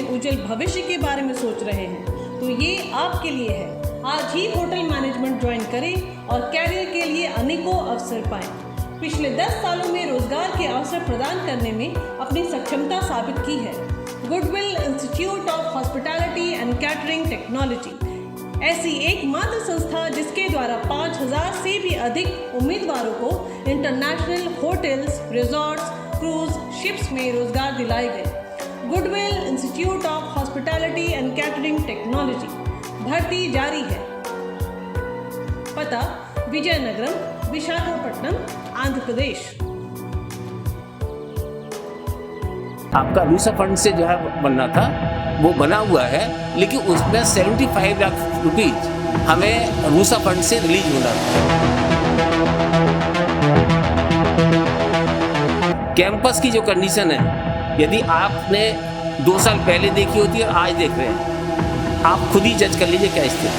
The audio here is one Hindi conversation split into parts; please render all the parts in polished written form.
अपने उज्जवल भविष्य के बारे में सोच रहे हैं तो ये आपके लिए है। आज ही होटल मैनेजमेंट ज्वाइन करें और कैरियर के लिए अनेकों अवसर पाएं। पिछले 10 सालों में रोजगार के अवसर प्रदान करने में अपनी सक्षमता साबित की है। Goodwill institute of hospitality and catering technology ऐसी एकमात्र संस्था जिसके द्वारा 5000 से भी अधिक उम्मीदवारों को international hotels, resorts, cruise ships में रोजगार दिलाए गए। Goodwill institute of hospitality and catering technology, भर्ती जारी है। पता विजयनगरम, विशाखापट्टनम, आंध्र प्रदेश। आपका रूसा फंड से जो है बनना था वो बना हुआ है, लेकिन उसमें 75 लाख रुपीज हमें रूसा फंड से रिलीज होना था। कैंपस की जो कंडीशन है, यदि आपने 2 साल पहले देखी होती और आज देख रहे हैं, आप खुद ही जज कर लीजिए क्या स्थिति है।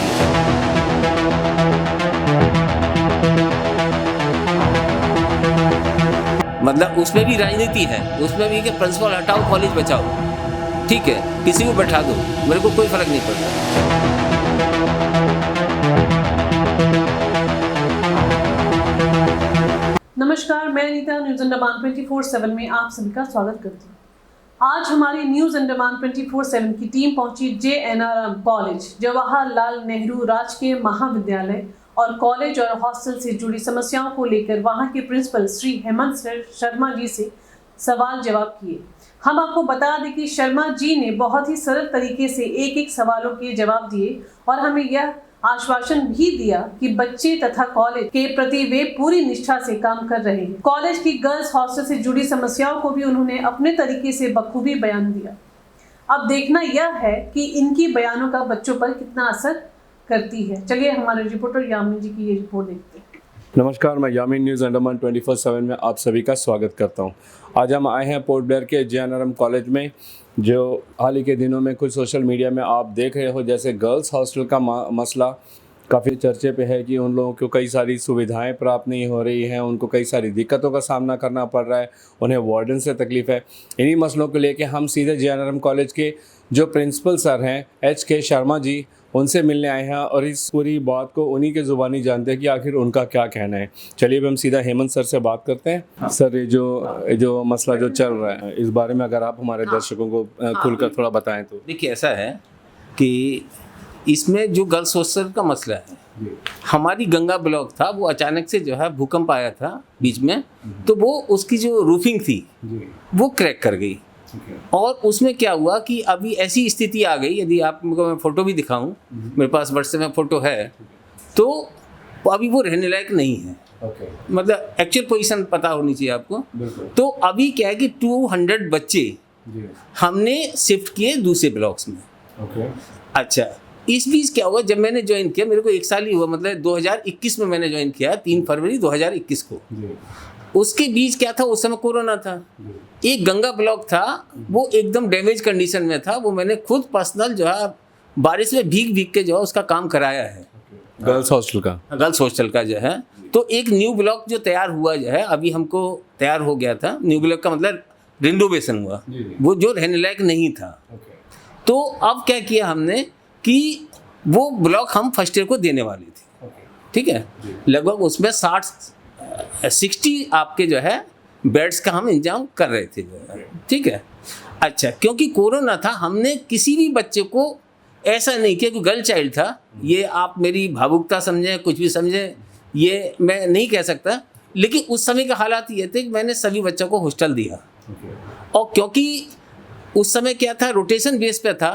मतलब उसमें भी राजनीति है, उसमें भी कि प्रिंसिपल हटाओ कॉलेज बचाओ, ठीक है, किसी को बैठा दो, मेरे को कोई फर्क नहीं पड़ता। नमस्कार, मैं अनीता, न्यूज अंडमान 24/7 में आप सभी का स्वागत करती हूँ। आज हमारी न्यूज अंडमान 24/7 की टीम पहुंची JNRM कॉलेज, जवाहरलाल नेहरू राजकीय महाविद्यालय और कॉलेज और हॉस्टल से जुड़ी समस्याओं को लेकर वहां के प्रिंसिपल श्री हेमंत शर्मा जी से सवाल जवाब किए। हम आपको बता दें कि शर्मा जी ने बहुत ही सरल तरीके से एक सवालों के जवाब दिए और हमें यह आश्वासन भी दिया कि बच्चे तथा कॉलेज के प्रति वे पूरी निष्ठा से काम कर रहे हैं। कॉलेज की गर्ल्स हॉस्टल से जुड़ी समस्याओं को भी उन्होंने अपने तरीके से बखूबी बयान दिया। अब देखना यह है कि इनकी बयानों का बच्चों पर कितना असर करती है। चलिए हमारे रिपोर्टर यामिन जी की ये रिपोर्ट देखते हैं। नमस्कार, मैं यामिन, न्यूज़ अंडमान 24/7 में आप सभी का स्वागत करता हूं। आज हम आए हैं पोर्ट ब्लेयर के JNRM कॉलेज में, जो हाल ही के दिनों में कुछ सोशल मीडिया में आप देख रहे हो, जैसे गर्ल्स हॉस्टल का मसला काफ़ी चर्चे पे है कि उन लोगों को कई सारी सुविधाएं प्राप्त नहीं हो रही हैं, उनको कई सारी दिक्कतों का सामना करना पड़ रहा है, उन्हें वार्डन से तकलीफ़ है। इन्हीं मसलों को लेके हम सीधे JNRM कॉलेज के जो प्रिंसिपल सर हैं HK शर्मा जी, उनसे मिलने आए हैं और इस पूरी बात को उन्हीं के ज़ुबानी जानते हैं कि आखिर उनका क्या कहना है। चलिए अब हम सीधा हेमंत सर से बात करते हैं। हाँ। सर, ये जो मसला जो चल रहा है, इस बारे में अगर आप हमारे दर्शकों को खुलकर थोड़ा बताएं तो। देखिए, ऐसा है कि इसमें जो गर्ल्स हॉस्टल का मसला है, हमारी गंगा ब्लॉक था, वो अचानक से जो है भूकंप आया था बीच में, तो वो उसकी जो रूफिंग थी वो क्रैक कर गई। और उसमें क्या हुआ कि अभी ऐसी स्थिति आ गई, यदि आप मुझको मैं फ़ोटो भी दिखाऊं, मेरे पास व्हाट्सएप में फ़ोटो है, तो अभी वो रहने लायक नहीं है। मतलब एक्चुअल पोजीशन पता होनी चाहिए आपको। तो अभी क्या है कि 200 बच्चे हमने शिफ्ट किए दूसरे ब्लॉक्स में। अच्छा, इस बीच क्या हुआ, जब मैंने ज्वाइन किया, मेरे को 1 साल ही हुआ, मतलब 2021 में मैंने ज्वाइन किया, 3 फरवरी 2021 को। उसके बीच क्या था, उस समय कोरोना था। एक गंगा ब्लॉक था, वो एकदम डैमेज कंडीशन में था, वो मैंने खुद पर्सनल जो है बारिश में भीग के जो है उसका काम कराया है। गर्ल्स हॉस्टल का जो है। तो एक न्यू ब्लॉक जो तैयार हुआ जो है, अभी हमको तैयार हो गया था। न्यू ब्लॉक का मतलब रिनोवेशन हुआ, वो जो रहने लायक नहीं था। तो अब क्या किया हमने कि वो ब्लॉक हम फर्स्ट ईयर को देने वाले थे, ठीक है। लगभग उसमें 60 आपके जो है बेड्स का हम इंतजाम कर रहे थे, ठीक है। अच्छा, क्योंकि कोरोना था, हमने किसी भी बच्चे को ऐसा नहीं किया कि गर्ल चाइल्ड था, ये आप मेरी भावुकता समझें, कुछ भी समझें, ये मैं नहीं कह सकता, लेकिन उस समय के हालात ये थे कि मैंने सभी बच्चों को हॉस्टल दिया। और क्योंकि उस समय क्या था, रोटेशन बेस पे था,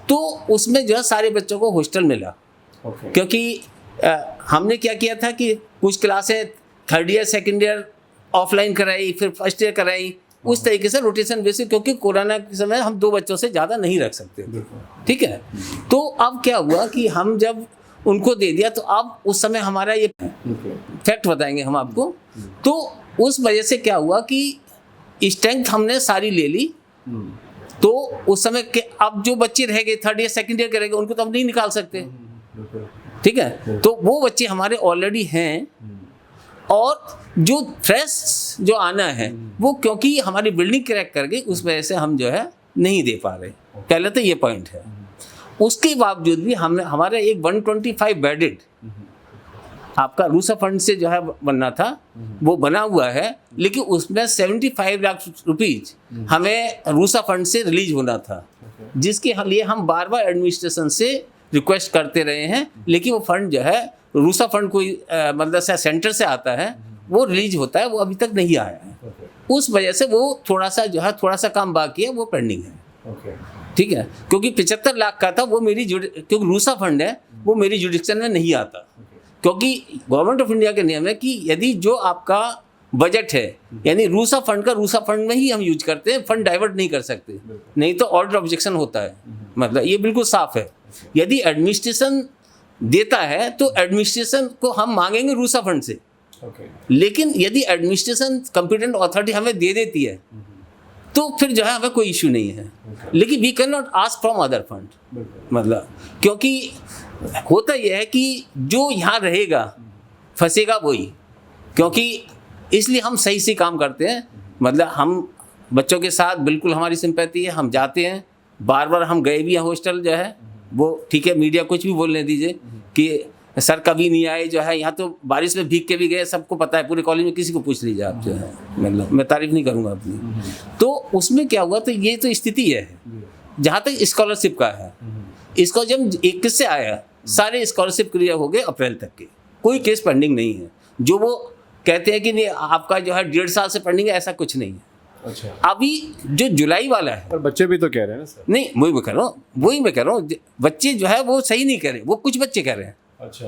तो उसमें जो है सारे बच्चों को हॉस्टल मिला। क्योंकि हमने क्या किया था कि कुछ क्लासें 3rd year 2nd year offline कराई, फिर फर्स्ट ईयर कराई, उस तरीके से रोटेशन बेसिस, क्योंकि कोरोना के समय हम 2 बच्चों से ज़्यादा नहीं रख सकते थे, ठीक है। तो अब क्या हुआ कि हम जब उनको दे दिया, तो अब उस समय हमारा ये फैक्ट बताएंगे हम आपको। तो उस वजह से क्या हुआ कि स्ट्रेंथ हमने सारी ले ली। तो उस समय के अब जो बच्चे रह गए 3rd ईयर 2nd ईयर के रह गए, उनको तो हम नहीं निकाल सकते, ठीक है। तो वो बच्चे हमारे ऑलरेडी हैं, और जो फ्रेश जो आना है वो क्योंकि हमारी बिल्डिंग क्रैक कर गई, उस वजह से हम जो है नहीं दे पा रहे। पहले तो ये पॉइंट है। उसके बावजूद भी हमने हमारा एक 125 बेडेड आपका रूसा फंड से जो है बनना था, वो बना हुआ है, लेकिन उसमें 75 लाख रुपीज हमें रूसा फंड से रिलीज होना था, जिसके लिए हम बार बार एडमिनिस्ट्रेशन से रिक्वेस्ट करते रहे हैं, लेकिन वो फंड जो है रूसा फंड कोई मतलब सेंटर से आता है, वो रिलीज होता है, वो अभी तक नहीं आया है। उस वजह से वो थोड़ा सा काम बाकी है, वो पेंडिंग है। ठीक है, क्योंकि 75 लाख का था, वो क्योंकि रूसा फंड है, वो मेरी जुडिक्शन में नहीं आता, क्योंकि गवर्नमेंट ऑफ इंडिया के नियम है कि यदि जो आपका बजट है, यानी रूसा फंड का रूसा फंड में ही हम यूज करते हैं, फंड डाइवर्ट नहीं कर सकते, नहीं तो ऑर्डर ऑब्जेक्शन होता है। मतलब ये बिल्कुल साफ है। यदि एडमिनिस्ट्रेशन देता है तो एडमिनिस्ट्रेशन को हम मांगेंगे रूसा फंड से, लेकिन यदि एडमिनिस्ट्रेशन कंपिटेंट अथॉरिटी हमें दे देती है तो फिर जो है हमें कोई इश्यू नहीं है। लेकिन we can not ask from other fund, मतलब क्योंकि होता यह है कि जो यहाँ रहेगा फंसेगा वही, क्योंकि इसलिए हम सही से काम करते हैं। मतलब हम बच्चों के साथ बिल्कुल हमारी सिंपैथी है, हम जाते हैं, बार बार हम गए भी हैं हॉस्टल जो है वो, ठीक है, मीडिया कुछ भी बोलने दीजिए कि सर कभी नहीं आए, जो है यहाँ तो बारिश में भीग के भी गए, सबको पता है, पूरे कॉलेज में किसी को पूछ लीजिए आप, जो है मतलब मैं तारीफ नहीं करूँगा अपनी। तो उसमें क्या हुआ, तो ये तो स्थिति है जहाँ तक स्कॉलरशिप का है। इसको जब 21 से आया, सारे स्कॉलरशिप क्लियर हो गए अप्रैल तक के, कोई केस पेंडिंग नहीं है। जो वो कहते हैं कि नहीं आपका जो है 1.5 साल से पेंडिंग है, ऐसा कुछ नहीं है। अच्छा, अभी जो जुलाई वाला है, पर बच्चे भी तो कह रहे हैं ना सर। नहीं, वही मैं कह रहा हूँ, बच्चे जो है वो सही नहीं कह रहे, वो कुछ बच्चे कह रहे हैं। अच्छा,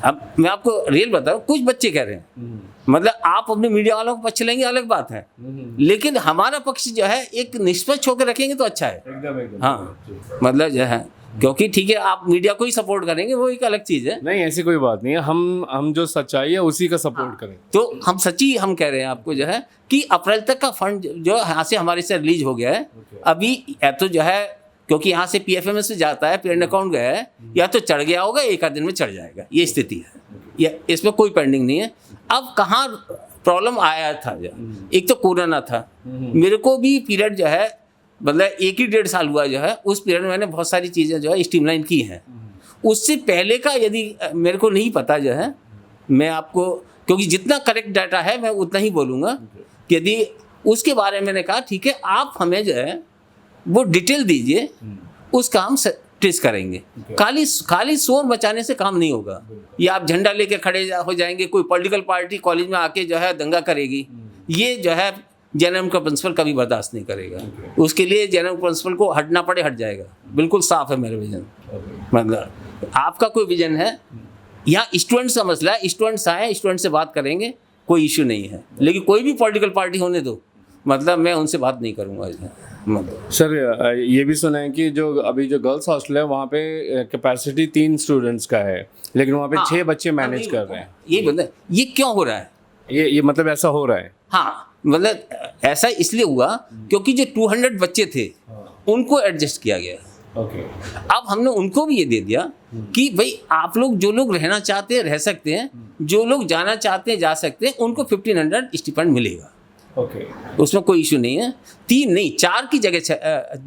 अब मैं आपको रियल बताऊं, कुछ बच्चे कह रहे हैं, मतलब आप अपने मीडिया वालों को पक्ष लेंगे अलग बात है, लेकिन हमारा पक्ष जो है एक निष्पक्ष होकर रखेंगे तो अच्छा है। एकदम हाँ, मतलब जो है, क्योंकि ठीक है आप मीडिया को ही सपोर्ट करेंगे, वो एक अलग चीज है। नहीं, ऐसी कोई बात नहीं है, हम जो सच्चाई है उसी का सपोर्ट करें। तो हम सच्ची हम कह रहे हैं आपको जो है कि अप्रैल तक का फंड जो यहाँ से हमारे से रिलीज हो गया है। अभी या तो जो है, क्योंकि यहाँ से PFMS में जाता है, पेरेंट अकाउंट गया है, या तो चढ़ गया होगा, एक आध दिन में चढ़ जाएगा, ये स्थिति है, या इसमें कोई पेंडिंग नहीं है। अब कहाँ प्रॉब्लम आया था, एक तो कोरोना था, मेरे को भी पीरियड जो है मतलब 1 ही 1.5 साल हुआ जो है, उस पीरियड में मैंने बहुत सारी चीज़ें जो है स्ट्रीमलाइन की हैं। उससे पहले का यदि मेरे को नहीं पता जो है, मैं आपको, क्योंकि जितना करेक्ट डाटा है मैं उतना ही बोलूँगा, यदि उसके बारे में मैंने कहा ठीक है आप हमें जो है वो डिटेल दीजिए, उसका हम ट्रेस करेंगे। खाली शोर मचाने से काम नहीं होगा, या आप झंडा लेके खड़े हो जाएंगे, कोई पॉलिटिकल पार्टी कॉलेज में आके जो है दंगा करेगी, ये जो है JNRM का प्रिंसिपल कभी बर्दाश्त नहीं करेगा। उसके लिए JNRM प्रिंसिपल को हटना पड़े हट जाएगा, बिल्कुल साफ है मेरा विजन। मतलब आपका कोई विजन है, यहाँ स्टूडेंट्स का मसला है, स्टूडेंट्स आए, स्टूडेंट से बात करेंगे, कोई इश्यू नहीं है, लेकिन कोई भी पॉलिटिकल पार्टी होने दो, मतलब मैं उनसे बात नहीं करूँगा। सर ये भी सुना है कि जो अभी जो गर्ल्स हॉस्टल है वहाँ पे कैपेसिटी 3 स्टूडेंट्स का है, लेकिन वहाँ पे 6 बच्चे मैनेज कर रहे हैं। ये मतलब ये क्यों हो रहा है? ये मतलब ऐसा हो रहा है। हाँ, मतलब ऐसा इसलिए हुआ क्योंकि जो 200 बच्चे थे उनको एडजस्ट किया गया। अब हमने उनको भी ये दे दिया कि भाई आप लोग, जो लोग रहना चाहते हैं रह सकते हैं, जो लोग जाना चाहते हैं जा सकते हैं, उनको 1500 स्टिपेंड मिलेगा। उसमें कोई इशू नहीं है। 3 नहीं 4 की जगह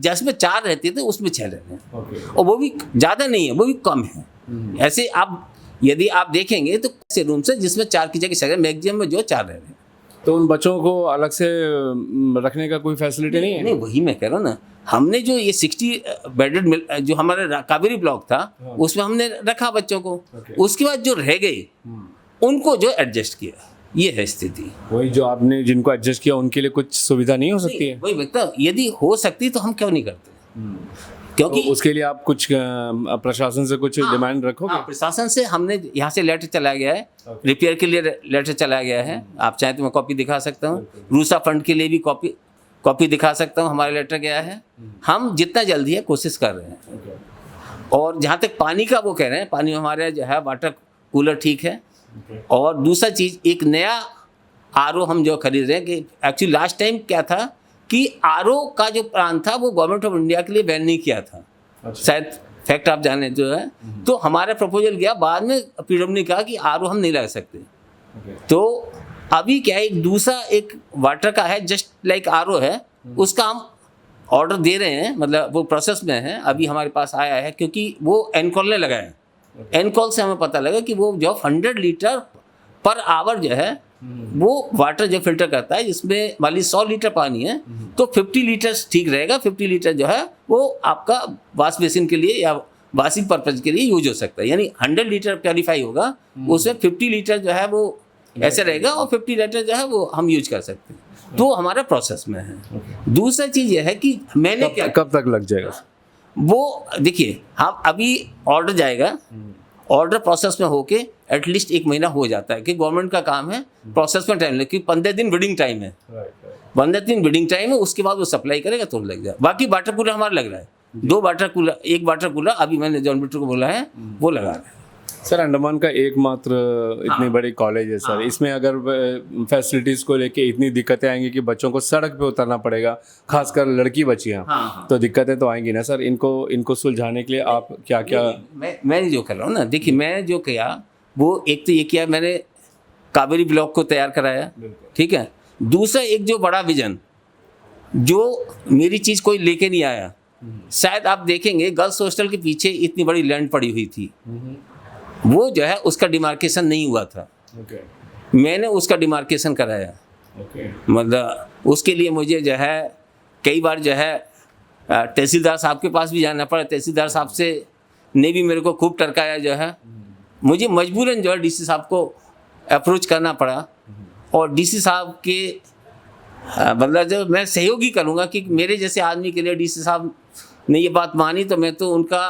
जिसमें 4 रहते थे उसमें 6 रह रहे हैं, और वो भी ज़्यादा नहीं है, वो भी कम है। ऐसे आप यदि आप देखेंगे तो ऐसे रूम से जिसमें 4 की जगह 6, मैक्सिमम में जो 4 रह रहे हैं। तो उन बच्चों को अलग से रखने का कोई फैसिलिटी नहीं है? नहीं, वही मैं कह रहा हूँ ना, हमने जो ये 60 बेडेड जो हमारा कावेरी ब्लॉक था उसमें हमने रखा बच्चों को। उसके बाद जो रह गए उनको जो एडजस्ट किया, ये है स्थिति। वही जो आपने जिनको एडजस्ट किया उनके लिए कुछ सुविधा नहीं हो सकती है? वही व्यक्ता, यदि हो सकती तो हम क्यों नहीं करते? क्योंकि तो उसके लिए आप कुछ प्रशासन से कुछ डिमांड रखोगे? प्रशासन से हमने यहाँ से लेटर चला गया है, रिपेयर के लिए लेटर चला गया है। आप चाहें तो मैं कॉपी दिखा सकता हूँ, रूसा फंड के लिए भी कॉपी दिखा सकता हूँ, हमारा लेटर गया है। हम जितना जल्दी है कोशिश कर रहे हैं। और जहाँ तक पानी का वो कह रहे हैं, पानी हमारे जो है वाटर कूलर ठीक है। और दूसरा चीज़, एक नया RO हम जो खरीद रहे हैं, कि एक्चुअली लास्ट टाइम क्या था कि RO का जो प्लान था वो गवर्नमेंट ऑफ इंडिया के लिए बैन नहीं किया था। शायद फैक्ट आप जाने जो है, तो हमारा प्रपोजल गया, बाद में PWD ने कहा कि RO हम नहीं लगा सकते। तो अभी क्या है, एक दूसरा एक वाटर का है, जस्ट लाइक RO है, उसका हम ऑर्डर दे रहे हैं, मतलब वो प्रोसेस में है, अभी हमारे पास आया है, क्योंकि वो एनकॉल ने लगाया। एनकॉल से हमें पता लगा कि वो जो 100 लीटर पर आवर जो है वो वाटर जो फिल्टर करता है, जिसमें वाली 100 लीटर पानी है तो 50 लीटर ठीक रहेगा। 50 लीटर जो है वो आपका वॉश बेसिन के लिए या वॉशिंग पर्पज के लिए यूज हो सकता है। यानी 100 लीटर प्योरीफाई होगा, उसमें 50 लीटर जो है वो ऐसे रहेगा और 50 लीटर जो है वो हम यूज कर सकते हैं। तो हमारा प्रोसेस में है। दूसरा चीज़ यह है कि मैंने क्या, कब तक लग जाएगा? वो देखिए, हम अभी ऑर्डर जाएगा, ऑर्डर प्रोसेस में होके एटलीस्ट 1 महीना हो जाता है कि गवर्नमेंट का काम है प्रोसेस में टाइम लगे, 15 दिन बिडिंग टाइम है। 15 दिन बिडिंग टाइम है, उसके बाद वो सप्लाई करेगा तो लग जाए। बाकी वाटर कूलर हमारा लग रहा है, 2 वाटर कूलर, 1 वाटर कूलर अभी मैंने जॉन बिट्टू को बोला है वो लगा रहा है। सर, अंडमान का एकमात्र इतनी बड़ी कॉलेज है सर, इसमें अगर फैसिलिटीज़ को लेके इतनी दिक्कतें आएंगी कि बच्चों को सड़क पे उतरना पड़ेगा, खासकर लड़की बच्चियाँ, तो दिक्कतें तो आएंगी ना सर। इनको सुलझाने के लिए आप क्या क्या? मैं जो कर रहा हूँ ना, देखिए मैं जो किया वो एक तो ये किया, मैंने कावेरी ब्लॉक को तैयार कराया, ठीक है। दूसरा एक जो बड़ा विजन, जो मेरी चीज़ कोई लेके नहीं आया, शायद आप देखेंगे गर्ल्स हॉस्टल के पीछे इतनी बड़ी लैंड पड़ी हुई थी, वो जो है उसका डिमार्केशन नहीं हुआ था। मैंने उसका डिमार्केशन कराया। मतलब उसके लिए मुझे जो है कई बार जो है तहसीलदार साहब के पास भी जाना पड़ा। तहसीलदार साहब से ने भी मेरे को खूब टरकाया, जो है मुझे मजबूरन जो है डीसी साहब को अप्रोच करना पड़ा। और डीसी साहब के मतलब जब मैं सहयोगी करूँगा कि मेरे जैसे आदमी के लिए डीसी साहब ने ये बात मानी, तो मैं तो उनका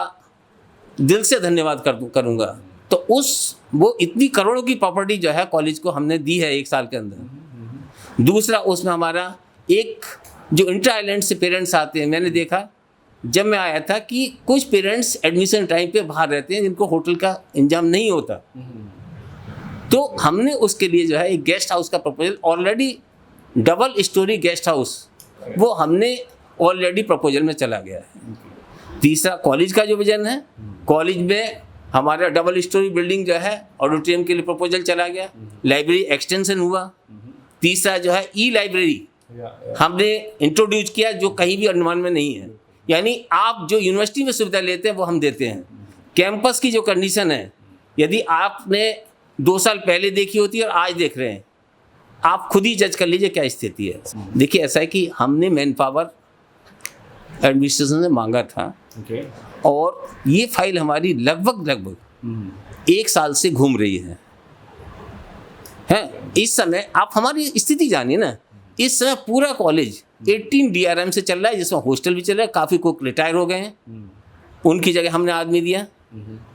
दिल से धन्यवाद करूँगा। तो वो इतनी करोड़ों की प्रॉपर्टी जो है कॉलेज को हमने दी है 1 साल के अंदर। दूसरा उसमें हमारा एक जो इंटर आइलैंड से पेरेंट्स आते हैं, मैंने देखा जब मैं आया था कि कुछ पेरेंट्स एडमिशन टाइम पे बाहर रहते हैं जिनको होटल का इंतजाम नहीं होता। तो हमने उसके लिए जो है एक गेस्ट हाउस का proposal, already double storey guest house, वो हमने ऑलरेडी प्रपोजल में चला गया है। तीसरा कॉलेज का जो विजन है, कॉलेज में हमारा डबल स्टोरी बिल्डिंग जो है ऑडिटोरियम के लिए प्रपोजल चला गया, लाइब्रेरी एक्सटेंशन हुआ। तीसरा जो है ई लाइब्रेरी हमने इंट्रोड्यूस किया जो कहीं भी अंडमान में नहीं है। यानी आप जो यूनिवर्सिटी में सुविधा लेते हैं वो हम देते हैं। कैंपस की जो कंडीशन है, यदि आपने 2 साल पहले देखी होती है और आज देख रहे हैं, आप खुद ही जज कर लीजिए क्या स्थिति है। देखिए ऐसा है कि हमने मैन पावर एडमिनिस्ट्रेशन से मांगा था, और ये फाइल हमारी लगभग 1 साल से घूम रही है। इस समय आप हमारी स्थिति जानिए ना, इस समय पूरा कॉलेज 18 DRM से चल रहा है, जिसमें हॉस्टल भी चल रहा है। काफ़ी कुक रिटायर हो गए हैं, उनकी जगह हमने आदमी दिया।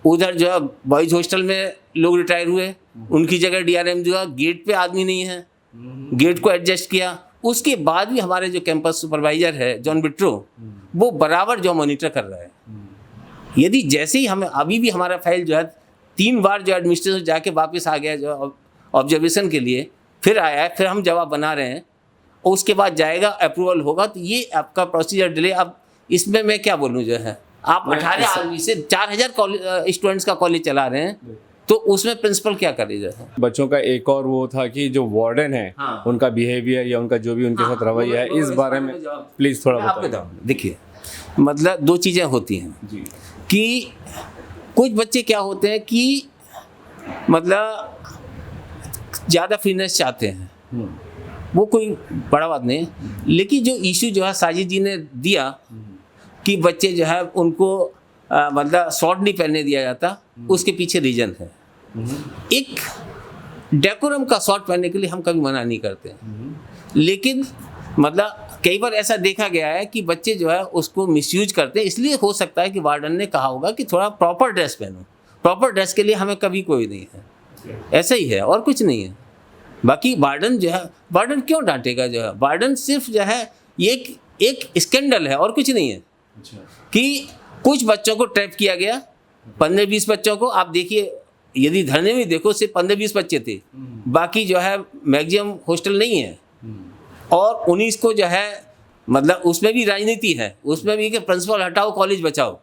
उधर जो है बॉयज हॉस्टल में लोग रिटायर हुए, उनकी जगह DRM दिया। गेट पे आदमी नहीं है, गेट को एडजस्ट किया। उसके बाद भी हमारे जो कैंपस सुपरवाइजर है जॉन बिट्रो, वो बराबर जो मॉनिटर कर रहा है। यदि जैसे ही हमें अभी भी हमारा फाइल जो है 3 बार जो एडमिनिस्ट्रेशन जाके वापस आ गया जो ऑब्जर्वेशन के लिए, फिर आया है, फिर हम जवाब बना रहे हैं, और उसके बाद जाएगा, अप्रूवल होगा। तो ये आपका प्रोसीजर डिले। अब इसमें मैं क्या बोलूँ, जो है आप 18 आदमी से 4000 स्टूडेंट्स का कॉलेज चला रहे हैं, तो उसमें प्रिंसिपल क्या करे। जो है बच्चों का एक और वो था कि जो वार्डन है, उनका बिहेवियर या उनका जो भी उनके साथ रवैया है, इस बारे में प्लीज़ थोड़ा बताइए। देखिए मतलब 2 चीज़ें होती हैं कि कुछ बच्चे क्या होते हैं कि मतलब ज़्यादा फ्रीनेस चाहते हैं, वो कोई बड़ा बात नहीं है। लेकिन जो इशू जो है साजिद जी ने दिया कि बच्चे जो है उनको मतलब शॉर्ट नहीं पहनने दिया जाता, उसके पीछे रीजन है। एक डेकोरम का शॉर्ट पहनने के लिए हम कभी मना नहीं करते, लेकिन मतलब कई बार ऐसा देखा गया है कि बच्चे जो है उसको मिसयूज करते हैं। इसलिए हो सकता है कि वार्डन ने कहा होगा कि थोड़ा प्रॉपर ड्रेस पहनो। प्रॉपर ड्रेस के लिए हमें कभी कोई नहीं है, ऐसा ही है और कुछ नहीं है। बाकी वार्डन जो है, वार्डन क्यों डांटेगा, जो है वार्डन सिर्फ जो है ये एक स्कैंडल है और कुछ नहीं है। कि कुछ बच्चों को ट्रैप किया गया, 15-20 बच्चों को। आप देखिए, यदि धरने में देखो सिर्फ 15-20 बच्चे थे, बाकी जो है मैक्सिमम हॉस्टल नहीं है। और 19 को जो है मतलब उसमें भी राजनीति है, उसमें भी कि प्रिंसिपल हटाओ कॉलेज बचाओ,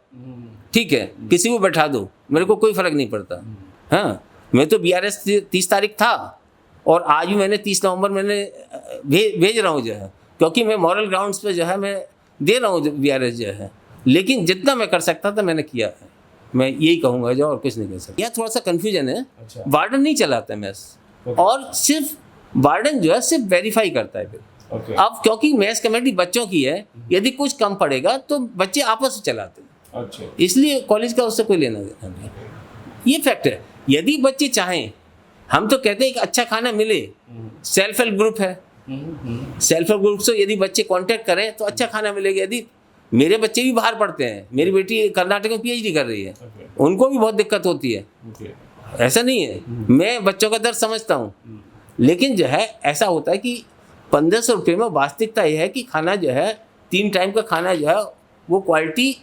ठीक है, किसी को बैठा दो, मेरे को कोई फ़र्क नहीं पड़ता। हाँ, मैं तो BRS 30 तारीख था, और आज भी मैंने 30 नवंबर मैंने भेज रहा हूँ जो है, क्योंकि मैं मॉरल ग्राउंड्स पे जो है मैं दे रहा हूँ BRS जो है, लेकिन जितना मैं कर सकता था मैंने किया है, मैं यही कहूँगा जो, और कुछ नहीं कर सकता। यहाँ थोड़ा सा कन्फ्यूजन है, वार्डन नहीं चलाता मेस, और सिर्फ वार्डन जो है सिर्फ वेरीफाई करता है फिर। अब क्योंकि मेस कमेटी बच्चों की है, यदि कुछ कम पड़ेगा तो बच्चे आपस में चलाते हैं, इसलिए कॉलेज का उससे कोई लेना देना नहीं, ये फैक्ट है। यदि बच्चे चाहें, हम तो कहते हैं कि अच्छा खाना मिले, सेल्फ हेल्प ग्रुप है, सेल्फ हेल्प ग्रुप से यदि बच्चे कांटेक्ट करें तो अच्छा खाना मिलेगा। यदि मेरे बच्चे भी बाहर पढ़ते हैं, मेरी बेटी कर्नाटक में PhD कर रही है, उनको भी बहुत दिक्कत होती है, ऐसा नहीं है, मैं बच्चों का दर्द समझता हूँ, लेकिन जो है ऐसा होता है कि 1500 रुपये में वास्तविकता यह है कि खाना जो है 3 टाइम का खाना जो है वो क्वालिटी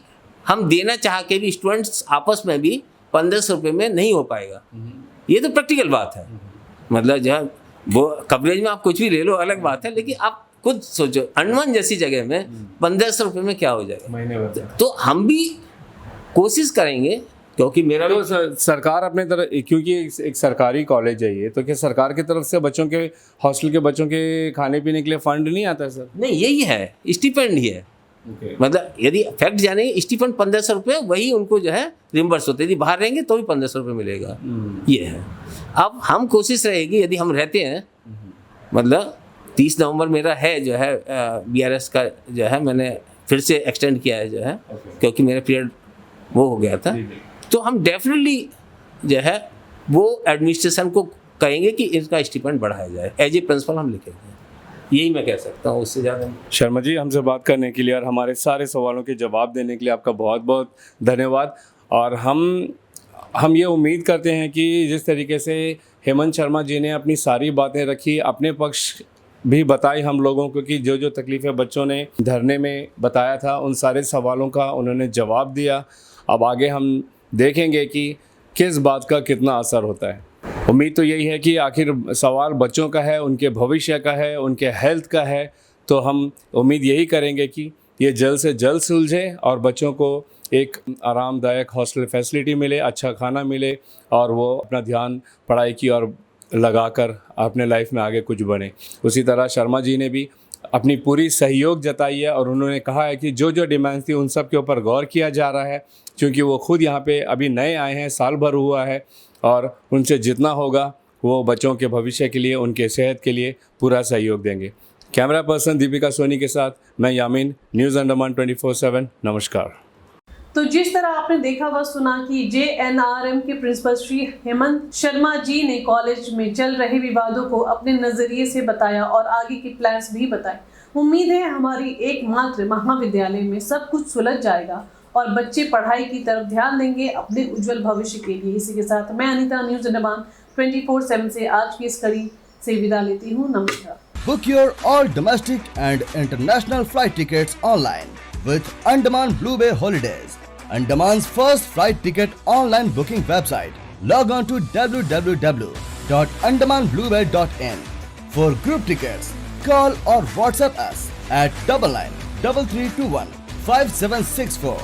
हम देना चाह के भी स्टूडेंट्स आपस में भी 1500 रुपये में नहीं हो पाएगा। ये तो प्रैक्टिकल बात है, मतलब जो है वो कवरेज में आप कुछ भी ले लो अलग बात है, लेकिन आप खुद सोचो अंडमान जैसी जगह में 1500 रुपये में क्या हो जाएगा महीने भर। तो हम भी कोशिश करेंगे, क्योंकि मेरा तो सरकार अपने तरफ, क्योंकि एक सरकारी कॉलेज है ये, तो क्या सरकार की तरफ से बच्चों के हॉस्टल के बच्चों के खाने पीने के लिए फंड नहीं आता है सर? नहीं, यही है, स्टिपेंड ही है। मतलब यदि फैक्ट जाने स्टिपेंड 1500 रुपये, वही उनको जो है रिम्बर्स होते, यदि बाहर रहेंगे तो भी 1500 रुपये मिलेगा, ये है। अब हम कोशिश रहेगी, यदि हम रहते हैं, मतलब 30 नवंबर मेरा है जो है BRS का जो है मैंने फिर से एक्सटेंड किया है जो है, क्योंकि मेरा पीरियड वो हो गया था, तो हम डेफिनेटली जो है वो एडमिनिस्ट्रेशन को कहेंगे कि इसका स्टिपेंड बढ़ाया जाए, एज ए प्रिंसिपल हम लिखेंगे, यही मैं कह सकता हूँ, उससे ज़्यादा। शर्मा जी, हमसे बात करने के लिए और हमारे सारे सवालों के जवाब देने के लिए आपका बहुत बहुत धन्यवाद। और हम ये उम्मीद करते हैं कि जिस तरीके से हेमंत शर्मा जी ने अपनी सारी बातें रखी, अपने पक्ष भी बताई हम लोगों को, कि जो जो तकलीफ़ें बच्चों ने धरने में बताया था, उन सारे सवालों का उन्होंने जवाब दिया। अब आगे हम देखेंगे कि किस बात का कितना असर होता है। उम्मीद तो यही है कि आखिर सवाल बच्चों का है, उनके भविष्य का है, उनके हेल्थ का है, तो हम उम्मीद यही करेंगे कि ये जल्द से जल्द सुलझे और बच्चों को एक आरामदायक हॉस्टल फैसिलिटी मिले, अच्छा खाना मिले, और वो अपना ध्यान पढ़ाई की ओर लगाकर अपने लाइफ में आगे कुछ बने। उसी तरह शर्मा जी ने भी अपनी पूरी सहयोग जताई है, और उन्होंने कहा है कि जो जो डिमांड्स थी उन सब के ऊपर गौर किया जा रहा है, क्योंकि वो खुद यहाँ पे अभी नए आए हैं, साल भर हुआ है, और उनसे जितना होगा वो बच्चों के भविष्य के लिए, उनके सेहत के लिए पूरा सहयोग देंगे। कैमरा पर्सन दीपिका सोनी के साथ मैं यामीन, न्यूज़ अंडमान 24/7। नमस्कार। तो जिस तरह आपने देखा व सुना कि JNRM के प्रिंसिपल श्री हेमंत शर्मा जी ने कॉलेज में चल रहे विवादों को अपने नजरिए से बताया और आगे के प्लान्स भी बताए। उम्मीद है हमारी एकमात्र महाविद्यालय में सब कुछ सुलझ जाएगा और बच्चे पढ़ाई की तरफ ध्यान देंगे अपने उज्जवल भविष्य के लिए। इसी के साथ मैं अनीता, न्यूज़ अंडमान 24/7 से आज की इस कड़ी से विदा लेती हूँ। नमस्कार। Book your all domestic and international flight tickets online with Andaman Blue Bay Holidays, Andaman's first flight ticket online booking website. Log on to www.andamanbluebay.in. For group tickets, call or WhatsApp us at 993321 5764.